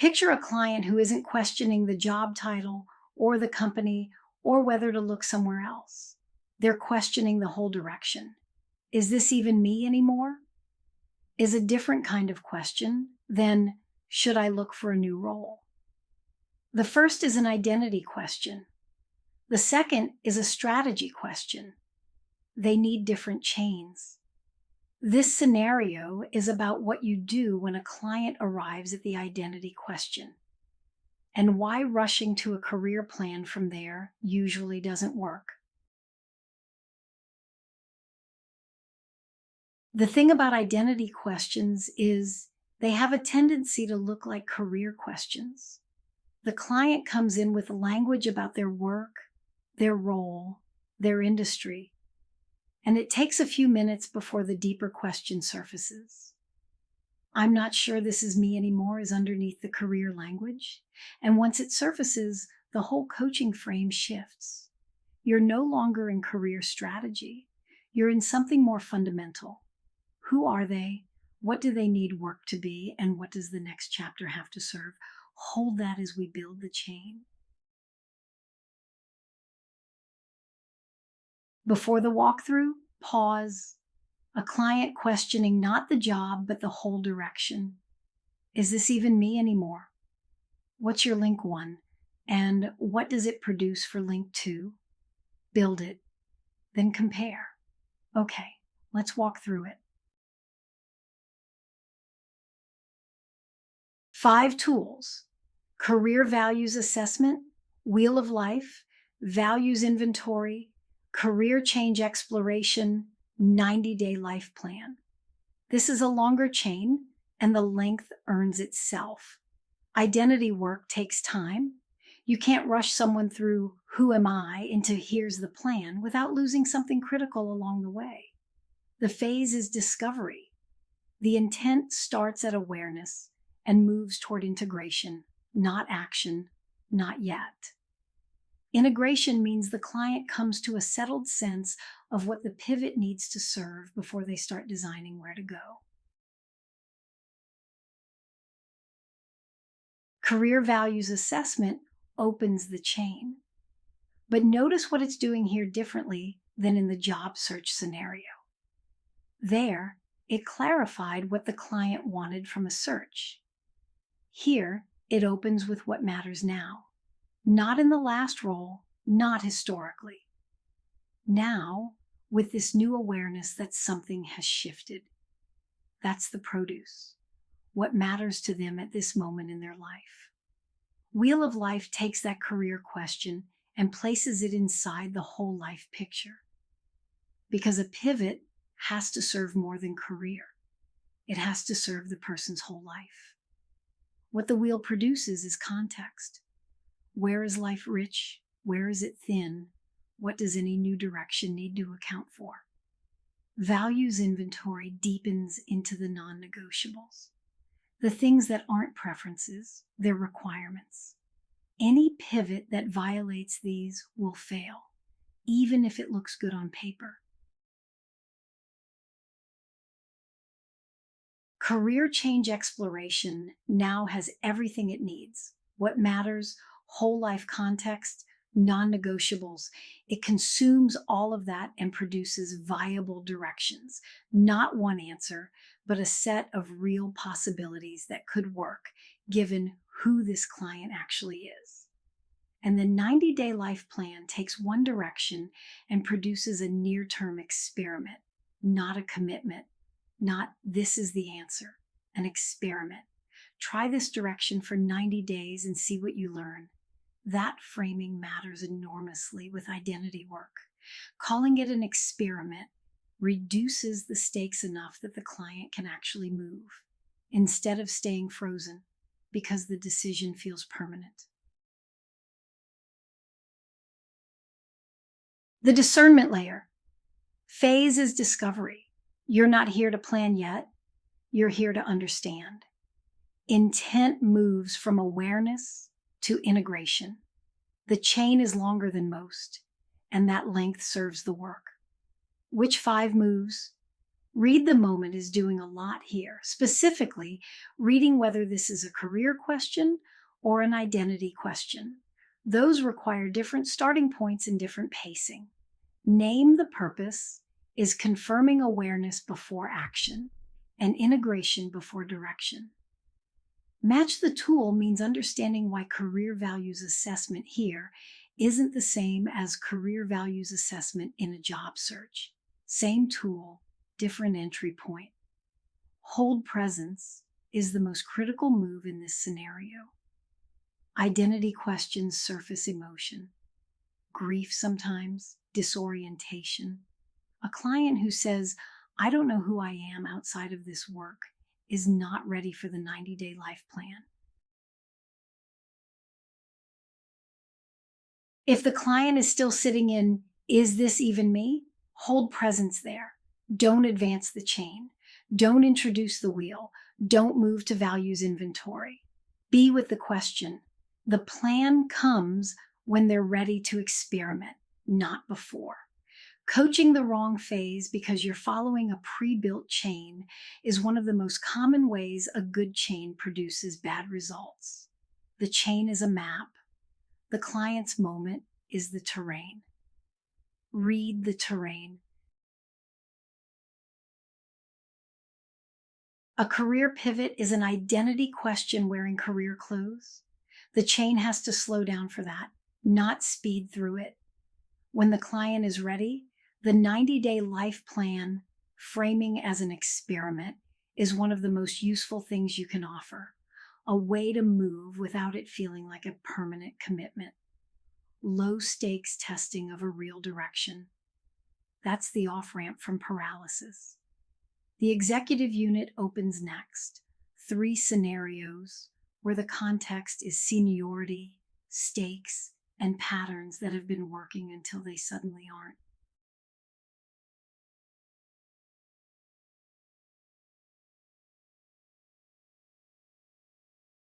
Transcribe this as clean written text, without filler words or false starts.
Picture a client who isn't questioning the job title or the company or whether to look somewhere else. They're questioning the whole direction. Is this even me anymore? Is a different kind of question than, should I look for a new role? The first is an identity question. The second is a strategy question. They need different chains. This scenario is about what you do when a client arrives at the identity question, and why rushing to a career plan from there usually doesn't work. The thing about identity questions is they have a tendency to look like career questions. The client comes in with language about their work, their role, their industry, and it takes a few minutes before the deeper question surfaces. I'm not sure this is me anymore is underneath the career language, and once it surfaces, the whole coaching frame shifts. You're no longer in career strategy. You're in something more fundamental. Who are they? What do they need work to be? And what does the next chapter have to serve? Hold that as we build the chain. Before the walkthrough, pause. A client questioning not the job, but the whole direction. Is this even me anymore? What's your link 1? And what does it produce for link 2? Build it, then compare. Okay, let's walk through it. 5 tools: career values assessment, wheel of life, values inventory, career change exploration, 90-day life plan. This is a longer chain, and the length earns itself. Identity work takes time. You can't rush someone through who am I into here's the plan without losing something critical along the way. The phase is discovery. The intent starts at awareness and moves toward integration, not action, not yet. Integration means the client comes to a settled sense of what the pivot needs to serve before they start designing where to go. Career values assessment opens the chain. But notice what it's doing here differently than in the job search scenario. There, it clarified what the client wanted from a search. Here, it opens with what matters now. Not in the last role, not historically. Now, with this new awareness that something has shifted. That's the produce. What matters to them at this moment in their life. Wheel of Life takes that career question and places it inside the whole life picture. Because a pivot has to serve more than career. It has to serve the person's whole life. What the wheel produces is context. Where is life rich? Where is it thin? What does any new direction need to account for? Values inventory deepens into the non-negotiables. The things that aren't preferences, they're requirements. Any pivot that violates these will fail, even if it looks good on paper. Career change exploration now has everything it needs. What matters, whole life context, non-negotiables. It consumes all of that and produces viable directions. Not one answer, but a set of real possibilities that could work given who this client actually is. And the 90-day life plan takes one direction and produces a near-term experiment, not a commitment. Not this is the answer, an experiment. Try this direction for 90 days and see what you learn. That framing matters enormously with identity work. Calling it an experiment reduces the stakes enough that the client can actually move, instead of staying frozen because the decision feels permanent. The discernment layer. Phase is discovery. You're not here to plan yet. You're here to understand. Intent moves from awareness to integration. The chain is longer than most, and that length serves the work. Which 5 moves? Read the moment is doing a lot here, specifically reading whether this is a career question or an identity question. Those require different starting points and different pacing. Name the purpose is confirming awareness before action and integration before direction. Match the tool means understanding why career values assessment here isn't the same as career values assessment in a job search. Same tool, different entry point. Hold presence is the most critical move in this scenario. Identity questions surface emotion, grief sometimes, disorientation. A client who says, "I don't know who I am outside of this work," is not ready for the 90-day life plan. If the client is still sitting in, "Is this even me?" hold presence there. Don't advance the chain. Don't introduce the wheel. Don't move to values inventory. Be with the question. The plan comes when they're ready to experiment, not before. Coaching the wrong phase because you're following a pre-built chain is one of the most common ways a good chain produces bad results. The chain is a map. The client's moment is the terrain. Read the terrain. A career pivot is an identity question wearing career clothes. The chain has to slow down for that, not speed through it. When the client is ready, the 90-day life plan, framing as an experiment, is one of the most useful things you can offer. A way to move without it feeling like a permanent commitment. Low stakes testing of a real direction. That's the off-ramp from paralysis. The executive unit opens next. 3 scenarios where the context is seniority, stakes, and patterns that have been working until they suddenly aren't.